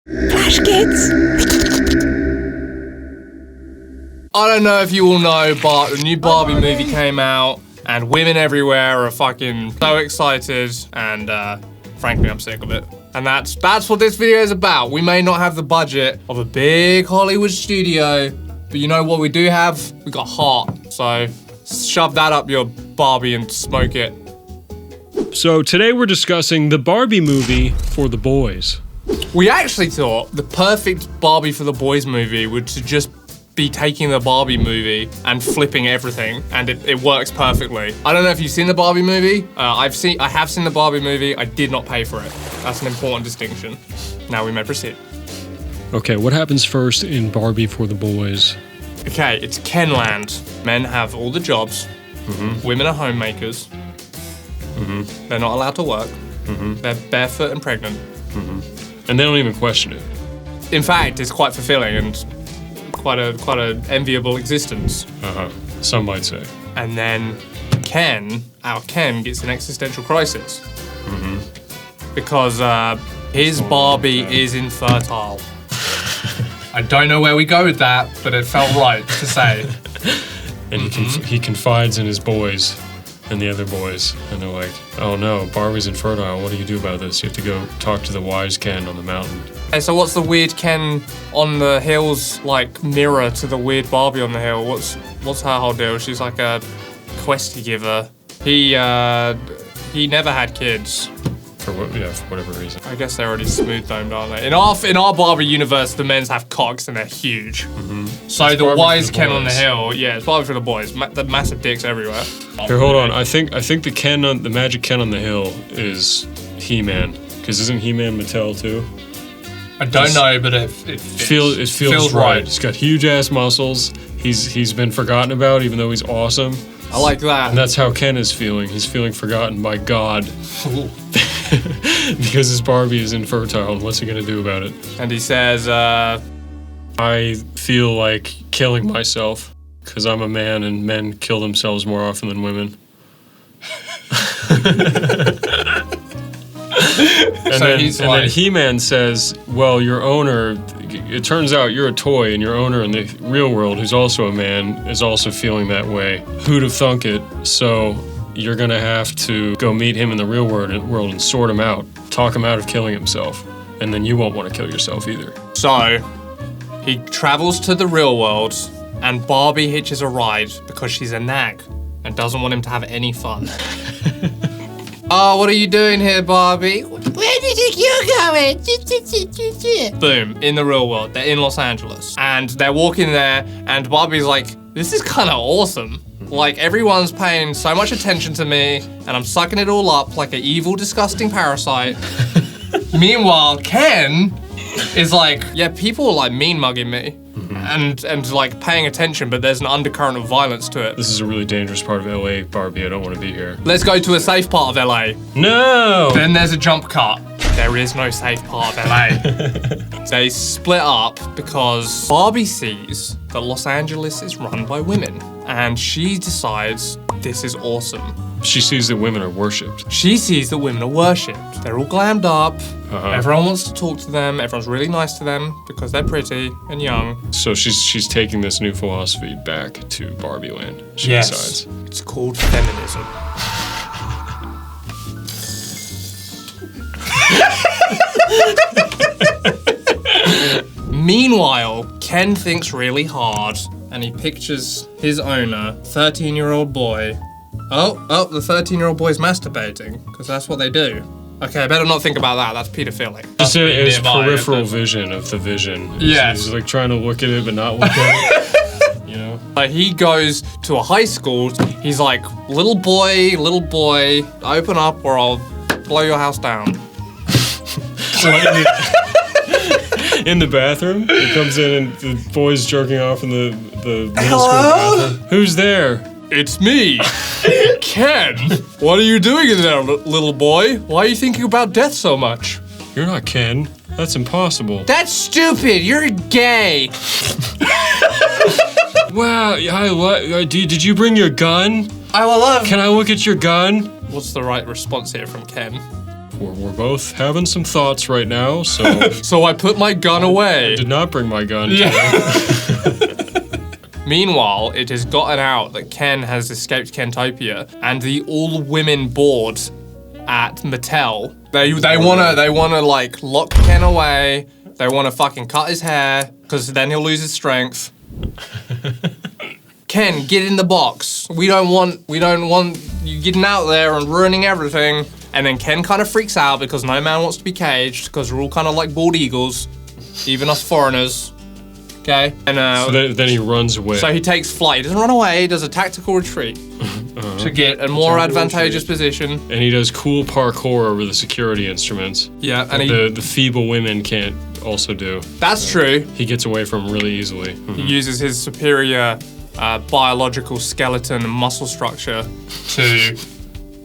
Flash Kids. I don't know if you all know, but the new Barbie movie came out, and women everywhere are fucking so excited, and frankly, I'm sick of it. And that's what this video is about. We may not have the budget of a big Hollywood studio, but you know what we do have? We got heart. So shove that up your Barbie and smoke it. So today we're discussing the Barbie movie for the boys. We actually thought the perfect Barbie for the boys movie would to just be taking the Barbie movie and flipping everything, and it works perfectly. I don't know if you've seen the Barbie movie. I have seen the Barbie movie. I did not pay for it. That's an important distinction. Now we may proceed. Okay, what happens first in Barbie for the boys? Okay, it's Kenland. Men have all the jobs. Women are homemakers. They're not allowed to work. They're barefoot and pregnant. And they don't even question it. In fact, it's quite fulfilling and quite a enviable existence. Some might say. And then our Ken gets an existential crisis. Because his Barbie is infertile. I don't know where we go with that, but it felt right to say. And he confides in his boys and the other boys, and they're like, oh no, Barbie's infertile, what do you do about this? You have to go talk to the wise Ken on the mountain. Hey, so what's the weird Ken on the hill's like mirror to the weird Barbie on the hill? What's her whole deal? She's like a quest giver. He never had kids. For whatever reason. I guess they're already smooth domed, aren't they? In our Barbie universe, the men's have cocks and they're huge. So It's the Barbie wise for the Ken on the boys. hill, yeah, it's Barbie for the boys. The massive dicks everywhere. Here, hold on. I think the magic Ken on the hill is He-Man, because isn't He-Man Mattel too? I don't know, but it feels right. He's got huge ass muscles. He's been forgotten about, even though he's awesome. I like that. And that's how Ken is feeling. He's feeling forgotten by God. Because his Barbie is infertile, and what's he gonna do about it? And he says, I feel like killing myself, because I'm a man and men kill themselves more often than women. And then He-Man says, well, your owner, it turns out you're a toy, and your owner in the real world, who's also a man, is also feeling that way. Who'd have thunk it? So you're gonna have to go meet him in the real world and sort him out, talk him out of killing himself, and then you won't want to kill yourself either. So he travels to the real world, and Barbie hitches a ride because she's a nag and doesn't want him to have any fun. Oh, what are you doing here, Barbie? Where do you think you're going? Boom, in the real world. They're in Los Angeles. And they're walking there, and Barbie's like, this is kind of awesome. Like, everyone's paying so much attention to me, and I'm sucking it all up like an evil, disgusting parasite. Meanwhile, Ken is like, yeah, people are like mean mugging me. And like paying attention, but there's an undercurrent of violence to it. This is a really dangerous part of LA, Barbie. I don't want to be here. Let's go to a safe part of LA. No! Then there's a jump cut. There is no safe part of LA. They split up because Barbie sees that Los Angeles is run by women, and she decides this is awesome. She sees that women are worshipped. She sees that women are worshipped. They're all glammed up. Everyone wants to talk to them. Everyone's really nice to them because they're pretty and young. So she's taking this new philosophy back to Barbie Land. She decides. It's called feminism. Meanwhile, Ken thinks really hard and he pictures his owner, 13-year-old boy. Oh, the 13-year-old boy's masturbating, because that's what they do. Okay, I better not think about that. That's pedophilic. Just his peripheral vision of the vision. Yes. He's like trying to look at it but not look at it. You know? He goes to a high school. He's like, little boy, open up or I'll blow your house down. In the bathroom, he comes in and the boy's jerking off in the middle school bathroom. Who's there? It's me, Ken. What are you doing in there, little boy? Why are you thinking about death so much? You're not Ken. That's impossible. That's stupid. You're gay. Wow. Did you bring your gun? I will love. Can I look at your gun? What's the right response here from Ken? we're both having some thoughts right now, so So I put my gun away. did not bring my gun. Meanwhile, it has gotten out that Ken has escaped Kentopia, and the all-women board at Mattel, they wanna like lock Ken away. They wanna fucking cut his hair, because then he'll lose his strength. Ken, get in the box. We don't want you getting out there and ruining everything. And then Ken kind of freaks out because no man wants to be caged, because we're all kind of like bald eagles, even us foreigners. Okay? And So then he runs away. so he takes flight. He doesn't run away, he does a tactical retreat to get a more advantageous position. And he does cool parkour over the security instruments. Yeah, and The feeble women can't also do. that's true. He gets away from them really easily. He uses his superior biological skeleton and muscle structure to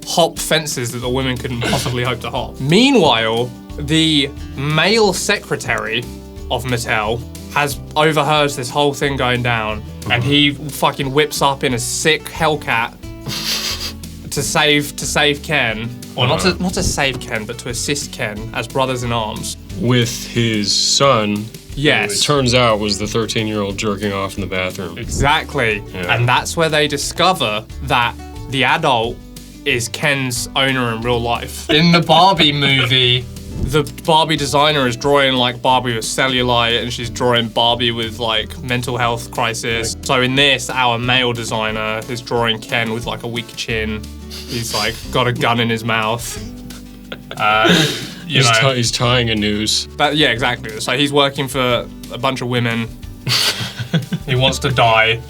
hop fences that the women couldn't possibly hope to hop. Meanwhile, the male secretary of Mattel has overheard this whole thing going down, and he fucking whips up in a sick Hellcat to save Ken. Or not to save Ken, but to assist Ken as brothers in arms. With his son, Yes. it turns out was the 13-year-old jerking off in the bathroom. Exactly. Yeah. And that's where they discover that the adult is Ken's owner in real life. In the Barbie movie, the Barbie designer is drawing like Barbie with cellulite, and she's drawing Barbie with like mental health crisis. So in this, our male designer is drawing Ken with like a weak chin. He's like got a gun in his mouth. He's tying a noose. Yeah, exactly. So he's working for a bunch of women. He wants to die.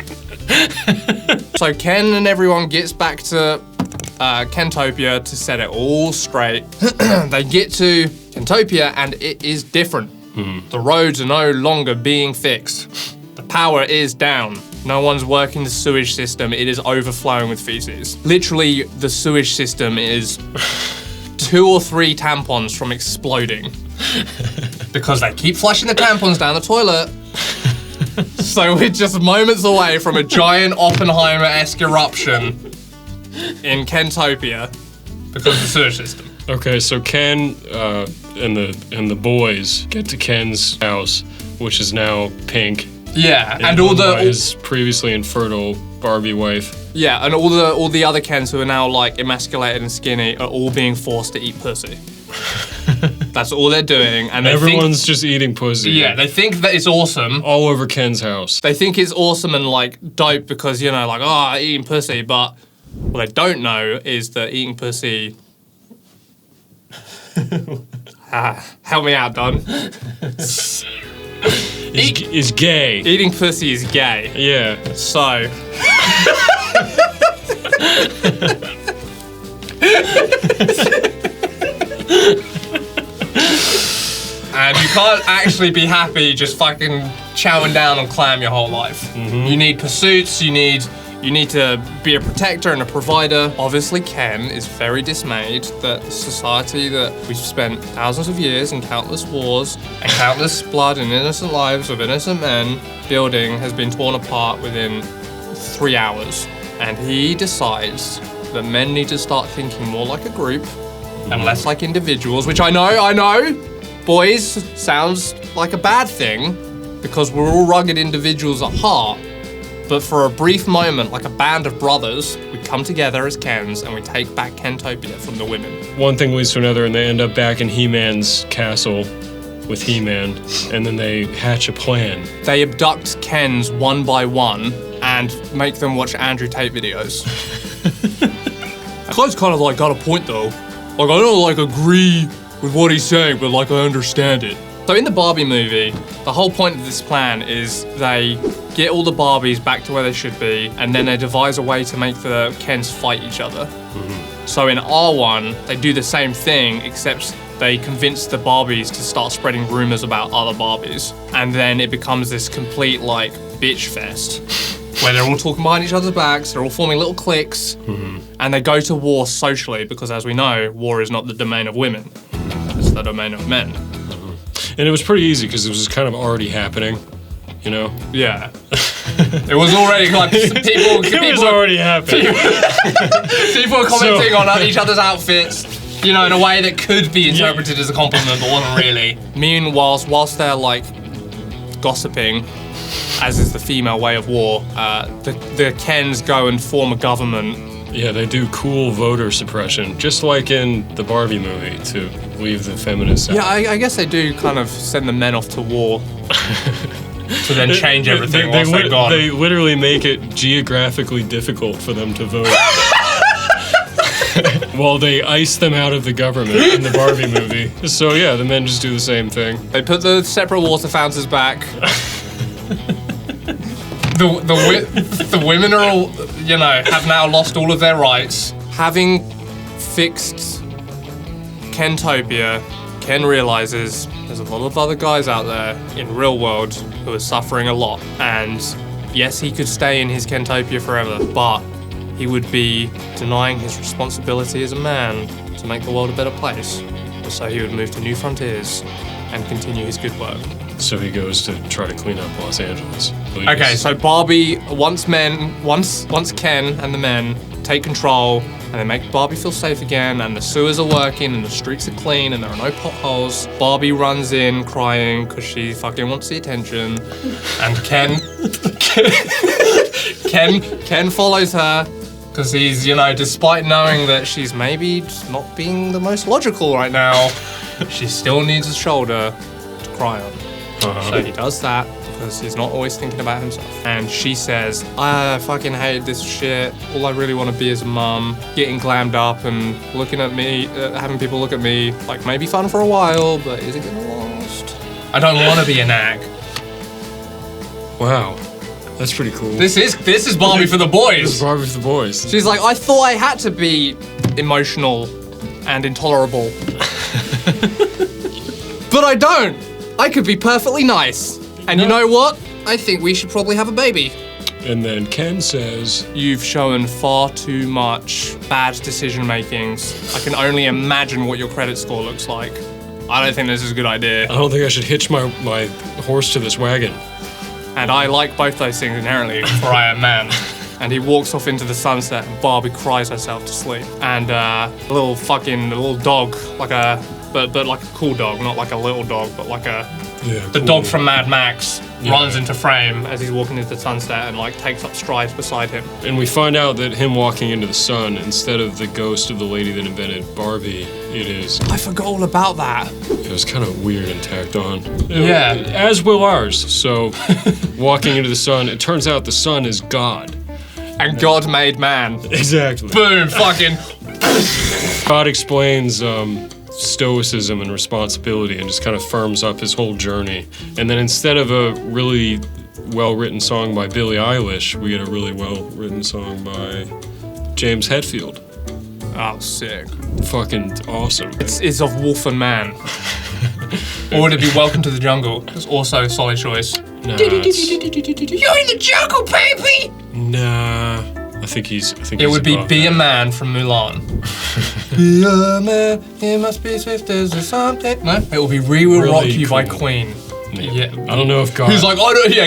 So Ken and everyone gets back to Kentopia to set it all straight. They get to Kentopia and it is different. The roads are no longer being fixed. The power is down. No one's working the sewage system. It is overflowing with feces. Literally, the sewage system is 2 or 3 tampons from exploding. Because they keep flushing the tampons down the toilet. So we're just moments away from a giant Oppenheimer-esque eruption in Kentopia because of the sewage system. Okay, so Ken and the boys get to Ken's house, which is now pink. Yeah, and all by his previously infertile Barbie wife. Yeah, and all the other Kens who are now like emasculated and skinny are all being forced to eat pussy. That's all they're doing, and everyone's just eating pussy. Yeah, they think that it's awesome. All over Ken's house. They think it's awesome and like dope because like eating pussy, but what they don't know is that eating pussy. Help me out, Don. Is gay. Eating pussy is gay. Yeah. So. And you can't actually be happy just fucking chowing down on clam your whole life. You need pursuits, you need to be a protector and a provider. Obviously, Ken is very dismayed that the society that we've spent thousands of years and countless wars and countless blood and innocent lives of innocent men building has been torn apart within 3 hours. And he decides that men need to start thinking more like a group and less like individuals, which I know, boys, sounds like a bad thing because we're all rugged individuals at heart. But for a brief moment, like a band of brothers, we come together as Kens and we take back Kentopia from the women. One thing leads to another, and they end up back in He-Man's castle with He-Man, and then they hatch a plan. They abduct Kens one by one and make them watch Andrew Tate videos. Clive's kind of like got a point though. Like I don't like agree with what he's saying, but like I understand it. So in the Barbie movie, the whole point of this plan is they get all the Barbies back to where they should be, and then they devise a way to make the Kens fight each other. So in R1, they do the same thing, except they convince the Barbies to start spreading rumors about other Barbies. And then it becomes this complete, like, bitch fest. Where they're all talking behind each other's backs, they're all forming little cliques, and they go to war socially, because as we know, war is not the domain of women. It's the domain of men. And it was pretty easy, because it was kind of already happening, you know? Yeah. It was already like It was already happening. People were commenting on each other's outfits. You know, in a way that could be interpreted as a compliment, but wasn't really. Meanwhile, whilst they're like gossiping, as is the female way of war, the Kens go and form a government. Yeah, they do cool voter suppression, just like in the Barbie movie, to leave the feminists out. Yeah, I guess they do kind of send the men off to war to then change everything once they're gone. They literally make it geographically difficult for them to vote. While they ice them out of the government in the Barbie movie. So yeah, the men just do the same thing. They put the separate water fountains back. The women are all, you know, have now lost all of their rights. Having fixed Kentopia, Ken realizes there's a lot of other guys out there in real world who are suffering a lot. And yes, he could stay in his Kentopia forever, but he would be denying his responsibility as a man to make the world a better place. So he would move to new frontiers and continue his good work. So he goes to try to clean up Los Angeles. Okay, so Barbie, once Ken and the men take control and they make Barbie feel safe again and the sewers are working and the streets are clean and there are no potholes, Barbie runs in crying because she fucking wants the attention. And Ken follows her because he's, you know, despite knowing that she's maybe just not being the most logical right now, she still needs a shoulder to cry on. So he does that because he's not always thinking about himself. And she says, I fucking hate this shit. All I really want to be is a mum, getting glammed up and looking at me, having people look at me like maybe fun for a while, but is it getting lost? I don't want to be a nag. Wow, that's pretty cool. This is Barbie for the boys. This is Barbie for the boys. She's like, I thought I had to be emotional and intolerable. But I don't. I could be perfectly nice. And you know what? I think we should probably have a baby. And then Ken says, You've shown far too much bad decision makings. I can only imagine what your credit score looks like. I don't think this is a good idea. I don't think I should hitch my horse to this wagon. And I like both those things inherently, for I am man. And he walks off into the sunset and Barbie cries herself to sleep. And a little dog, but like a cool dog, not like a little dog, but like the dog from Mad Max runs into frame as he's walking into the sunset and like takes up strides beside him. And we find out that him walking into the sun, instead of the ghost of the lady that invented Barbie, it is... I forgot all about that. It was kind of weird and tacked on. Yeah. As will ours. So, walking into the sun, it turns out the sun is God. And God made man. Exactly. Boom, fucking... God explains stoicism and responsibility and just kind of firms up his whole journey. And then instead of a really well-written song by Billie Eilish, we get a really well-written song by James Hetfield. Oh, sick. Fucking awesome. It's of Wolf and Man. Or would it be Welcome to the Jungle? It's also a solid choice. Nah, You're in the jungle, baby! nah. I think he's It would be above Be that. a Man from Mulan. Be a man, he must be swift as a something. No, it will be We Will Really Rock You by cool. Queen. Yeah. I don't know if God... He's like,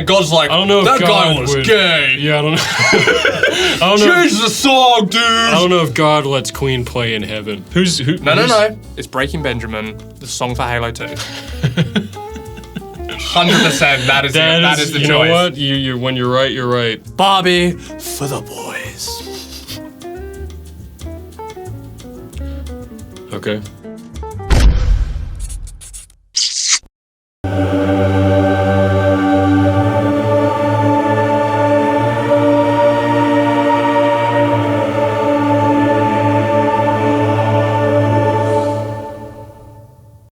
God's like, I don't know if that God guy was would- gay. Yeah, I don't know. I don't know. Change the song, dude. I don't know if God lets Queen play in heaven. Who? No. It's Breaking Benjamin, the song for Halo 2. 100%. That is the choice. You know what? You when you're right, you're right. Barbie for the boys. Okay.